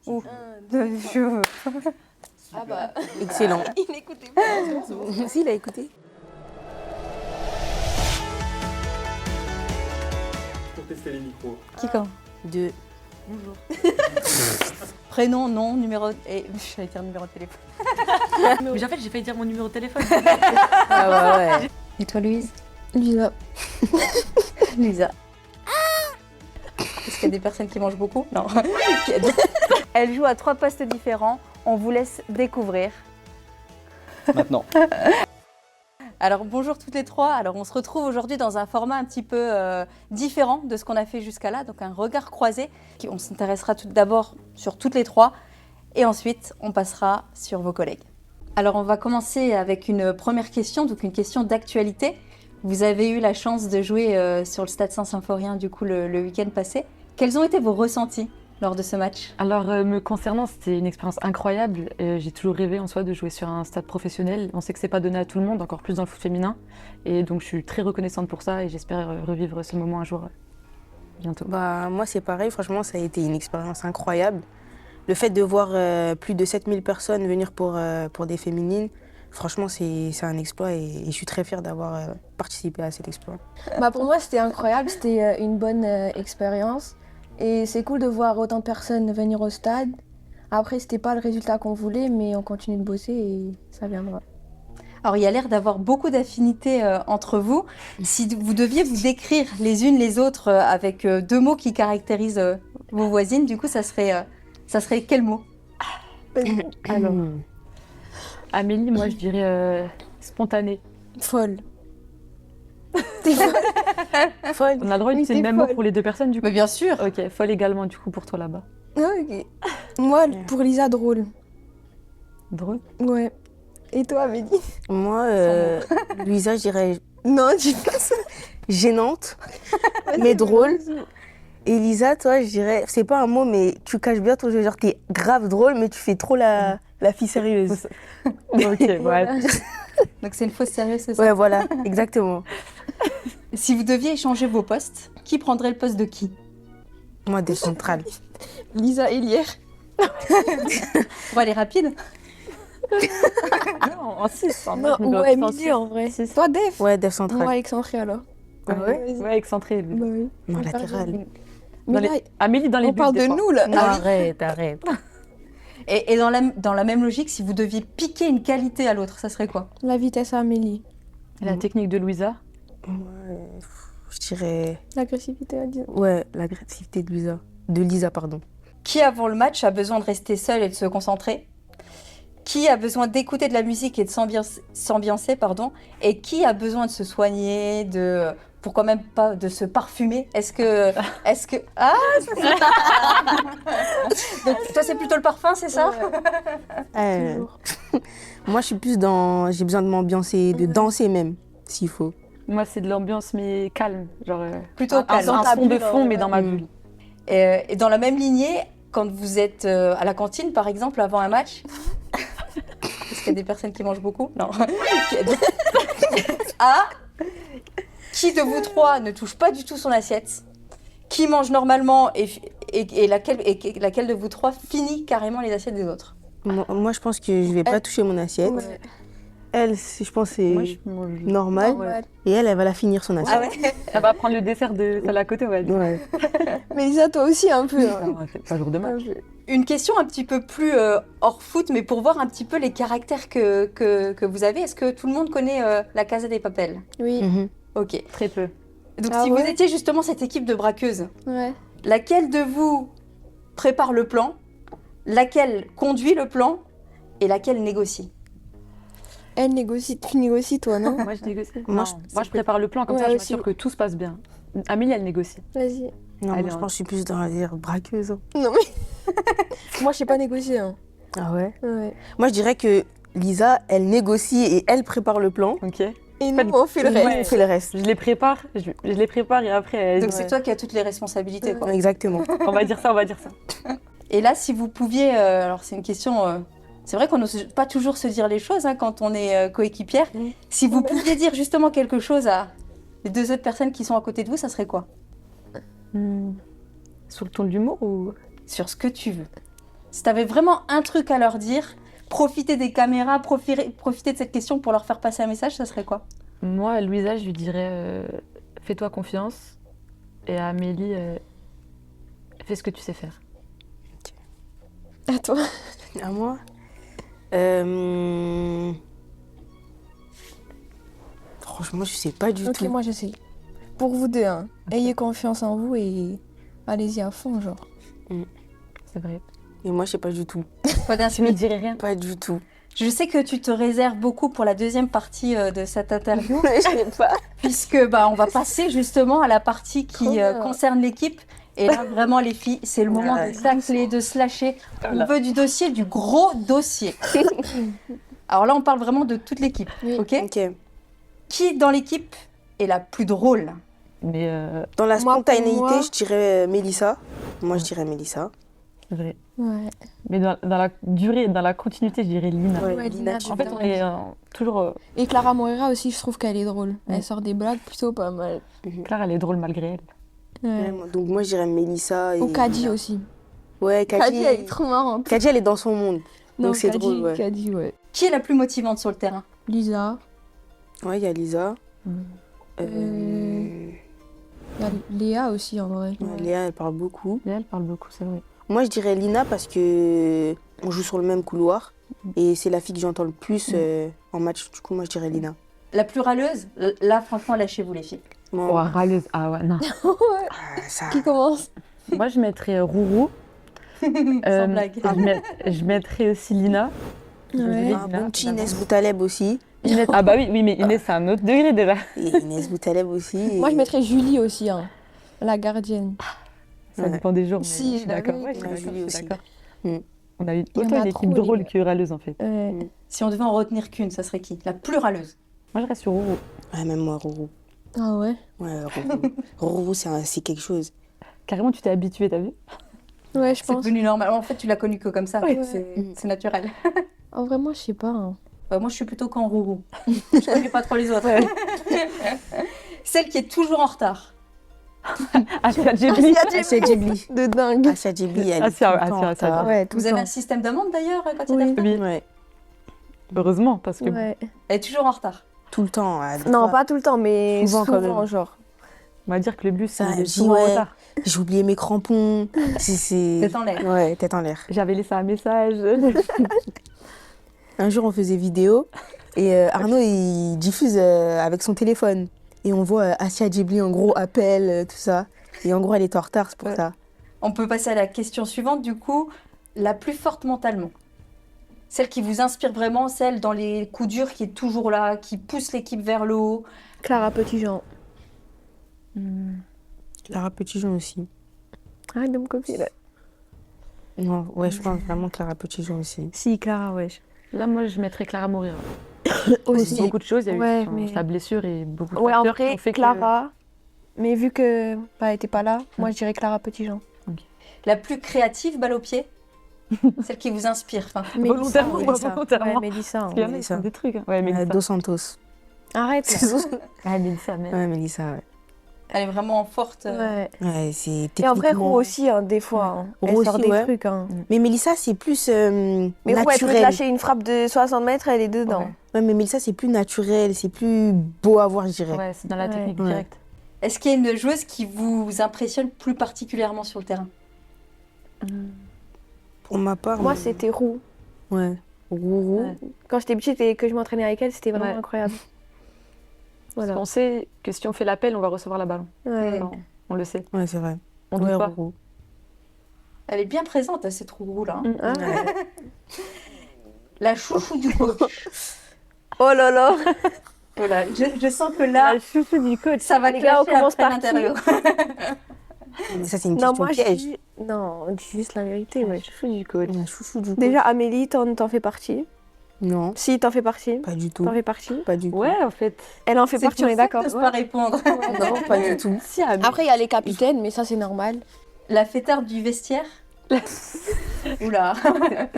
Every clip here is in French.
Ouh. Je... Ah bah, Excellent. il n'écoutait pas. Si, il a écouté. Pour tester les micros. Qui quand 2. Bonjour. Prénom, nom, numéro... Et... J'allais dire numéro de téléphone. Mais en fait, j'ai failli dire mon numéro de téléphone. Ah ouais. Et toi, Louise? Lisa. Lisa. Est-ce qu'il y a des personnes qui mangent beaucoup? Non. Elle joue à 3 postes différents. On vous laisse découvrir. Maintenant. Alors bonjour toutes les 3. Alors on se retrouve aujourd'hui dans un format un petit peu différent de ce qu'on a fait jusqu'à là, donc un regard croisé. On s'intéressera tout d'abord sur toutes les 3 et ensuite on passera sur vos collègues. Alors on va commencer avec une première question, donc une question d'actualité. Vous avez eu la chance de jouer sur le Stade Saint-Symphorien du coup le week-end passé. Quels ont été vos ressentis lors de ce match? Alors, me concernant, c'était une expérience incroyable. J'ai toujours rêvé en soi de jouer sur un stade professionnel. On sait que c'est pas donné à tout le monde, encore plus dans le foot féminin. Et donc, je suis très reconnaissante pour ça et j'espère revivre ce moment un jour bientôt. Bah, moi, c'est pareil. Franchement, ça a été une expérience incroyable. Le fait de voir plus de 7000 personnes venir pour des féminines, franchement, c'est un exploit et je suis très fière d'avoir participé à cet exploit. Bah pour moi, c'était incroyable. C'était une bonne expérience. Et c'est cool de voir autant de personnes venir au stade. Après, c'était pas le résultat qu'on voulait, mais on continue de bosser et ça viendra. Alors il y a l'air d'avoir beaucoup d'affinités entre vous. Si vous deviez vous décrire les unes les autres avec 2 mots qui caractérisent vos voisines, du coup ça serait quel mot? Alors, Amélie, moi, je dirais spontanée. Folle. Folle. On a le droit Oui, d'utiliser t'es le même mot folle. pour les deux personnes, du coup. Mais bien sûr. Ok, folle également, du coup, pour toi là-bas. Ok. Moi, pour Lisa, drôle. Drôle. Ouais. Et toi, Amélie? Moi, Louisa, je dirais Non, dis pas ça. gênante, mais drôle. Et Lisa, toi, je dirais, c'est pas un mot, mais tu caches bien ton jeu. Genre, t'es grave drôle, mais tu fais trop la fille sérieuse. Ok, ouais. Donc c'est une fausse sérieuse, c'est ça? Ouais, voilà, exactement. Si vous deviez échanger vos postes, qui prendrait le poste de qui? Moi, des centrales. Lisa Elière. On va aller rapide. Non, en 6. Non, ouais, milieu en vrai. Toi, Def. Ouais, Def centrale. Moi, Alexandrie alors. Ah ouais? Ouais, excentré. Bah oui. Non, latéral. Mais là, Amélie dans les on buts, parle des de fois. nous là. Non, arrête. Et dans la même logique, si vous deviez piquer une qualité à l'autre, ça serait quoi? La vitesse à Amélie. La technique de Louisa. Je dirais, L'agressivité à Lisa. ouais, l'agressivité de Lisa. De Lisa, pardon. Qui avant le match a besoin de rester seul et de se concentrer? Qui a besoin d'écouter de la musique et de s'ambiancer, pardon? Et qui a besoin de se soigner, pourquoi même pas de se parfumer? Est-ce que ah donc toi c'est plutôt le parfum, c'est ça? Toujours. Moi, je suis plus dans, j'ai besoin de m'ambiancer, de danser même, s'il faut. Moi, c'est de l'ambiance, mais calme. Genre, Plutôt calme. un ta son de bulle, fond, ouais. mais dans ma bulle. Et dans la même lignée, quand vous êtes à la cantine, par exemple, avant un match, est-ce qu'il y a des personnes qui mangent beaucoup? Non. Ah, qui de vous 3 ne touche pas du tout son assiette? Qui mange normalement et laquelle de vous 3 finit carrément les assiettes des autres? Moi, je pense que je vais pas toucher mon assiette. Ouais. Elle, je pense que Moi, c'est je mange. normal. Normal. Et elle va la finir son assiette. Ah ouais. Elle va prendre le dessert de celle à côté, on va dire. Ouais. Mais Lisa, toi aussi un peu. hein. Alors, c'est pas jour de match. Une question un petit peu plus hors foot, mais pour voir un petit peu les caractères que vous avez. Est-ce que tout le monde connaît La Casa des Papel? Oui. Mhm. Ok. Très peu. Donc Ah si ouais vous étiez justement cette équipe de braqueuses, Ouais. laquelle de vous prépare le plan, laquelle conduit le plan et laquelle négocie? Elle négocie. Tu négocies toi, non? Moi, je négocie. Moi, Moi, je prépare le plan, comme Ouais, ça, je aussi. m'assure que tout se passe bien. Amélie, elle négocie. Vas-y. Non, Allez, moi, je pense que je suis plus dans la dire braqueuse. hein. Non mais. Moi, je sais pas négocier. Hein. Ah ouais? Ouais. Moi, je dirais que Lisa, elle négocie et elle prépare le plan. Ok. Et Pas nous, de- on fait le Et nous, reste. on fait le reste. Je les prépare, je les prépare et après, Donc c'est toi qui as toutes les responsabilités, quoi. Exactement. on va dire ça, on va dire ça. Et là, si vous pouviez, alors c'est une question, c'est vrai qu'on n'ose pas toujours se dire les choses hein, quand on est coéquipière. Mm. Si vous pouviez dire justement quelque chose à les 2 autres personnes qui sont à côté de vous, ça serait quoi? Sur le ton de l'humour ou... Sur ce que tu veux. Si tu avais vraiment un truc à leur dire, profiter des caméras, profiter de cette question pour leur faire passer un message, ça serait quoi? Moi, à Louisa, je lui dirais fais-toi confiance. Et à Amélie, fais ce que tu sais faire. À toi. À moi Franchement, je sais pas du Ok, tout. moi je sais. Pour vous deux, hein, ayez confiance en vous et allez-y à fond, genre. C'est vrai. Et moi, je sais pas du tout. Pas Tu ne d'inspi. dirais rien. Pas du tout. Je sais que tu te réserves beaucoup pour la deuxième partie de cette interview, Je sais pas. puisque on va passer justement à la partie qui Trop bien. concerne l'équipe. Et là, vraiment, les filles, c'est le moment Ouais. de tacler, de se lâcher. On veut du dossier, du gros dossier. Alors là, on parle vraiment de toute l'équipe, Oui. ok? Ok. Qui dans l'équipe est la plus drôle? Mais Dans la Moi, pour spontanéité, moi- je dirais Mélissa. Moi, je dirais Mélissa. c'est vrai. Ouais. Mais dans la durée, dans la continuité, je dirais Lina. Ouais, Ouais, Lina, Lina, tu En fait, vois. on est toujours. Et Clara Moreira aussi, je trouve qu'elle est drôle. Ouais. Elle sort des blagues plutôt pas mal. Clara, elle est drôle malgré elle. Ouais. Ouais, donc moi, je dirais Mélissa. Et Ou Kadi Lina. aussi. Ouais, Kadi, elle est trop marrante. Kadi, elle est dans son monde. Non, Donc c'est Kadi, drôle, ouais. Kadi, ouais. Qui est la plus motivante sur le terrain? Lisa. Ouais, il y a Lisa. Il y a Léa aussi, en vrai. Ouais, Léa, elle parle beaucoup. Et elle parle beaucoup, c'est vrai. Moi, je dirais Lina parce que on joue sur le même couloir. Et c'est la fille que j'entends le plus en match. Du coup, moi, je dirais Lina. La plus râleuse? Là, franchement, lâchez-vous, les filles. Moi, Oh, râleuse. Ah ouais, non. ça... Qui commence? Moi, je mettrais Rourou. Sans blague. Je mettrais aussi Lina. Ouais. Un bon petit Inès Boutaleb aussi. Inès. Ah bah oui, mais Inès, c'est un autre degré déjà. Et Inès Boutaleb aussi. et- Moi, je mettrais Julie aussi, hein. La gardienne. Ça Ouais. dépend des jours. Mais Si, je suis la d'accord. vérité. Ouais, je suis Ouais, d'accord, Julie je suis aussi. d'accord. Mm. On a eu Il y en autant a une équipe trop, drôle les que râleuse en fait. Ouais. Si on devait en retenir qu'une, ça serait qui? La plus râleuse? Moi, je reste sur Rourou. Ouais, même moi, Rourou. Ah ouais? Ouais, Rourou. Rourou, c'est quelque chose. Carrément, tu t'es habituée, t'as vu? Ouais, je C'est pense. devenu normal. En fait, tu l'as connue que comme ça. Ouais. C'est naturel. En vrai, moi, je sais pas. Hein. Moi, je suis plutôt qu'en Rourou. Je connais pas trop les autres. Celle qui est toujours en retard. Asia Djebli. Asia Djebli. De dingue. Asia Djebli, elle est Asia, tout le temps en Asia, Asia. retard. Ouais, tout Vous le avez temps. un système d'amende d'ailleurs quand il y a Oui. des retards? Oui, Ouais, heureusement, parce que Ouais. Elle est toujours en retard. tout le temps. des Non, fois. pas tout le temps, mais Souvent, souvent, quand même. genre. on va dire que le bus, Ça, il est je dis, souvent en ouais. retard. J'ai oublié mes crampons. C'est... Tête en l'air. Ouais, tête en l'air. J'avais laissé un message. Un jour, on faisait vidéo et Arnaud, il diffuse avec son téléphone. Et on voit Asia Djebli, en gros, appel, tout ça. Et en gros, elle est en retard, c'est pour Ouais. ça. On peut passer à la question suivante, du coup. La plus forte mentalement. Celle qui vous inspire vraiment, celle dans les coups durs qui est toujours là, qui pousse l'équipe vers le haut. Clara Petitjean. Clara Petitjean aussi. Arrête de me copier, là. Non, ouais, je pense vraiment Clara Petitjean aussi. Si, Clara, ouais. Là, moi, je mettrais Clara Moreira. Aussi. Beaucoup de choses. Il y a eu Ouais, son- mais- sa blessure et beaucoup de Ouais, en facteurs qui vrai, ont fait que... Clara. Mais vu que elle était pas là, moi, je dirais Clara Petitjean. La plus créative, balle au pied. Celle qui vous inspire. Enfin, Volontairement ou Mélissa. involontairement. Ouais, Mélissa. Parce qu'il y en a, ils Mélissa. font des trucs. Hein. Ouais, Mélissa. Dos Santos. Arrête, là. Ah, Mélissa, mais... Ouais, Mélissa, ouais. elle est vraiment forte. Ouais. Ouais, c'est Et en vrai, techniquement- Roux aussi, hein, des fois. Hein. Elle Roux sort aussi, des ouais. trucs. Hein. Mais Mélissa, c'est plus Mais Roux, elle peut te naturel. lâcher une frappe de 60 mètres, elle est dedans. Ouais. Ouais, mais Mélissa, c'est plus naturel, c'est plus beau à voir, je dirais. Ouais, c'est dans la Ouais. technique Ouais. directe. Est-ce qu'il y a une joueuse qui vous impressionne plus particulièrement sur le terrain? Pour ma part, Moi, c'était Roux. Ouais. Rourou. Ouais. Quand j'étais petite et que je m'entraînais avec elle, c'était vraiment Ouais. incroyable. Voilà. On sait que si on fait l'appel, on va recevoir la balle. Ouais. Enfin, on le sait. Ouais, c'est vrai. On ouais, doute pas. Rourou. Elle est bien présente, cette roue là. Ah. Ouais. La chouchou du coach. Oh là là. Voilà, je sens que là, La chouchou du coach. ça va Les gars, on clasher commence après par qui l'interview. Mais ça, c'est une Non, question moi, je piège. dis... Non, on dit juste la vérité, ouais. Chouchou du coach. La chouchou du Déjà, Amélie, t'en fais partie. Non, Si, t'en fais partie. pas du tout. T'en fais partie. Pas du tout. Ouais, en fait. Elle en fait C'est partie, on pour est ça d'accord. que t'oses pas répondre. Non, pas du tout. Si, Ami. Après, il y a les capitaines, mais ça, c'est normal. La fêtarde du vestiaire. Oula.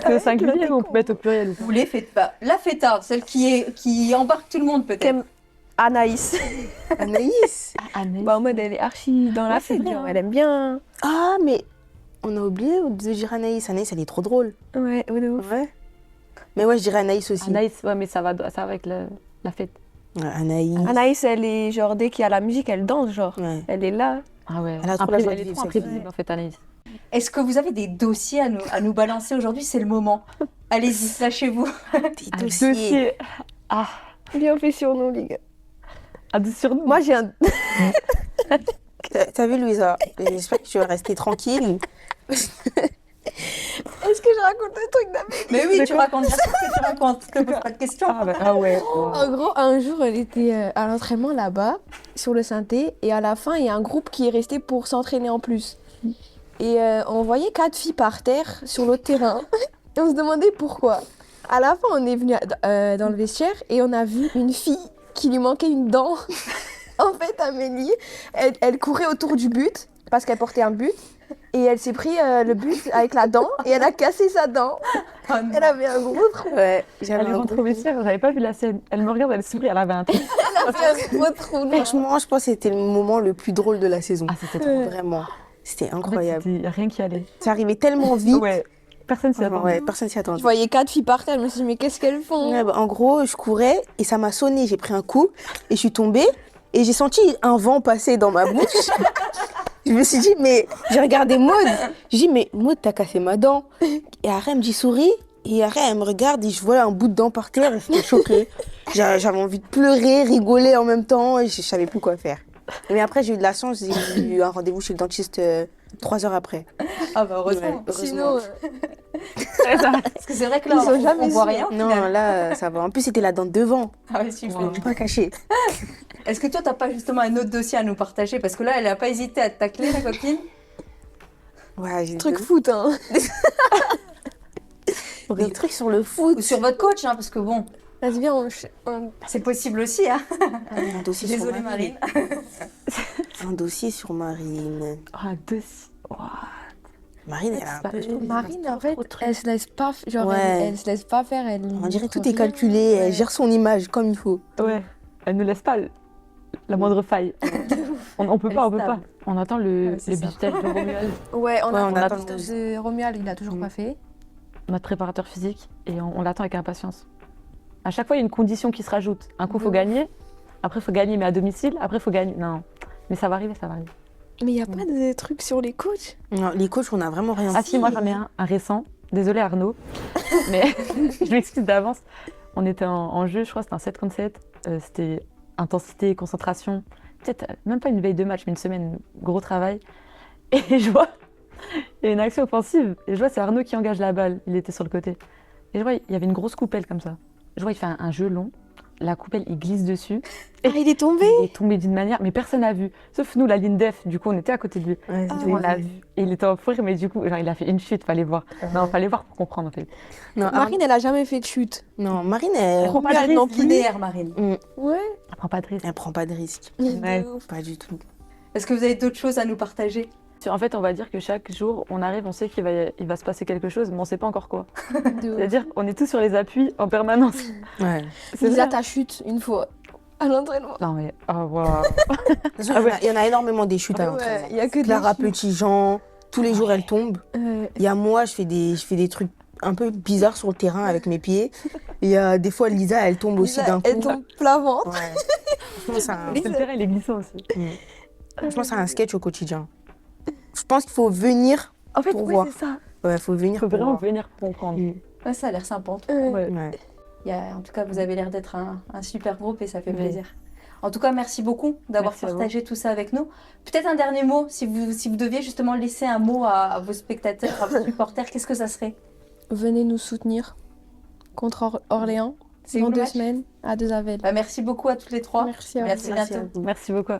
C'est au singulier ou on peut mettre au pluriel ou pas? Vous les faites pas. La fêtarde, celle qui embarque tout le monde peut-être. T'aimes Anaïs. Anaïs. Anaïs. Bah, en mode, elle est archi dans la Ouais, c'est fête, vrai, genre, hein. elle aime bien. Ah, mais On a oublié de dire Anaïs. Anaïs, elle est trop drôle. Ouais, de ouf. Ouais. Mais ouais, je dirais Anaïs aussi. Anaïs, ouais, mais ça va avec la fête. Ouais, Anaïs. Anaïs, elle est genre, dès qu'il y a la musique, elle danse, genre. Ouais. Elle est là. Ah ouais, Elle a trop la joie de elle est vivre, trop cette imprévisible fille. en fait, Anaïs. Est-ce que vous avez des dossiers à nous balancer aujourd'hui? C'est le moment. Allez-y, lâchez-vous. Des Un dossiers. dossier. Ah, Bien fait sur nous, les gars. un dossier sur nous. Moi, j'ai un. T'as vu, Louisa? J'espère que tu vas rester tranquille. Est-ce que je raconte un truc d'Amélie? Mais oui, tu racontes bien ce que tu racontes. Je te pose pas de questions. Ah ouais. En gros, un jour, elle était à l'entraînement là-bas, sur le synthé, et à la fin, il y a un groupe qui est resté pour s'entraîner en plus. Et on voyait 4 filles par terre sur l'autre terrain, et on se demandait pourquoi. À la fin, on est venu dans le vestiaire, et on a vu une fille qui lui manquait une dent. En fait, Amélie, elle courait autour du but, parce qu'elle portait un but, et elle s'est pris le but avec la dent, et elle a cassé sa dent. Oh non. Elle avait un gros trou. Ouais, Elle j'avais est un rentrée gros- au vestiaire, j'avais pas vu la scène. Elle me regarde, elle sourit, elle avait un truc. Elle avait un gros trou. noir. Franchement, je pense que c'était le moment le plus drôle de la saison. Ah, c'était trop. Vraiment. C'était En fait, incroyable. il y a rien qui allait. Ça arrivait tellement vite. Ouais, personne s'y Franchement, attendait. ouais, personne s'y Je attendait. voyais 4 filles par terre, je me suis dit, mais qu'est-ce qu'elles font? Ouais, bah, en gros, je courais et ça m'a sonné. J'ai pris un coup et je suis tombée et j'ai senti un vent passer dans ma bouche. Je me suis dit, mais j'ai regardé Maud. J'ai dit, mais Maud, t'as cassé ma dent. Et après, elle me dit, souris. Et après, elle me regarde et je vois un bout de dent par terre et j'étais choquée. J'avais envie de pleurer, rigoler en même temps et je savais plus quoi faire. Mais après, j'ai eu de la chance, j'ai eu un rendez-vous chez le dentiste 3 heures après. Ah bah heureusement. Ouais, heureusement. Sinon, Parce que c'est vrai que là, Ils sont on jamais voit sûrs. rien. au Non, final. là, ça va. En plus, c'était la dent de devant. Ah ouais, super. Wow. Je suis pas cachée. Est-ce que toi, t'as pas justement un autre dossier à nous partager? Parce que là, elle a pas hésité à te tacler, la copine. Ouais, j'ai truc foot, hein. des trucs sur le foot. Ou sur votre coach, hein, parce que bon, Vas-y, viens, c'est possible aussi. Hein. Un dossier sur Désolée, Marine. Un dossier sur Marine. Ah, un dossier. Wow. Marine, elle a un peu... Marine, en fait, elle se laisse pas, genre, Ouais. elle se laisse pas faire. Elle On dirait montre tout est rien. calculé, elle Ouais. gère son image comme il faut. Ouais, elle ne laisse pas la moindre faille. On peut Elle pas, est on peut pas. stable. On attend Ouais, c'est le ça. bizutage de Romuald, Ouais, on Ouais, a on la attend piste le- de Romuald, il a toujours pas fait. notre préparateur physique, et on l'attend avec impatience. À chaque fois, il y a une condition qui se rajoute. Un coup, il faut gagner. Après, il faut gagner, mais à domicile. Après, il faut gagner. Non, mais ça va arriver, ça va arriver. Mais il y a pas de trucs sur les coachs. Non, les coachs, on n'a vraiment rien. Ah si, moi j'en ai un récent. Désolée Arnaud, mais je m'excuse d'avance. On était en jeu, je crois, c'était un 7 contre 7. C'était intensité, concentration. Peut-être même pas une veille de match, mais une semaine, gros travail. Et je vois, il y a une action offensive. Et je vois, c'est Arnaud qui engage la balle. Il était sur le côté. Et je vois, il y avait une grosse coupelle comme ça. Je vois, il fait un jeu long. La coupelle, il glisse dessus. Ah, il est tombé. Il est tombé d'une manière, mais personne n'a vu. Sauf nous, la ligne def. Du coup, on était à côté de lui. Ouais, Ah, c'est On vrai. l'a vu. Et il était en fou rire, mais du coup, genre, il a fait une chute, fallait voir. Non, fallait voir pour comprendre en fait. Non, Marine, elle a jamais fait de chute. non, Marine, elle... prend pas de Romuald non risque. plus. Linéaire, Marine. Ouais. Elle prend pas de risque. elle prend pas de risque. Ouais. De ouf. Pas du tout. Est-ce que vous avez d'autres choses à nous partager? En fait, on va dire que chaque jour, on arrive, on sait il va se passer quelque chose, mais on sait pas encore quoi. De ouf. C'est-à-dire, on est tous sur les appuis en permanence. Ouais. C'est Lisa, vrai. ta chute une fois à l'entraînement. Non mais, oh wow. De toute façon, il y en a énormément des chutes à l'entraînement. il y a que Clara des chutes. Petit-Jean, tous les jours elle tombe. Ouais. Il y a moi, je fais des trucs un peu bizarres sur le terrain avec mes pieds. Il y a des fois Lisa, elle tombe aussi Lisa, d'un coup. elle tombe plat ventre. Ouais. Franchement, c'est un... Le terrain, il est glissant aussi. Franchement, c'est un sketch au quotidien. Je pense qu'il faut venir. En fait, Pour oui, voir. c'est ça. Ouais, faut venir Il faut pour vraiment voir. venir comprendre. Ouais, ça a l'air sympa. En tout cas. Ouais. Ouais. Ouais. En tout cas, vous avez l'air d'être un super groupe et ça fait Oui. plaisir. En tout cas, merci beaucoup d'avoir Merci à vous. partagé tout ça avec nous. Peut-être un dernier mot, si vous deviez justement laisser un mot à vos spectateurs, à vos supporters, qu'est-ce que ça serait? Venez nous soutenir contre Orléans C'est dans où le 2 match semaines à Deux Avel. Bah, merci beaucoup à toutes les trois. Merci à vous. Merci, Merci à bientôt. vous. Merci beaucoup.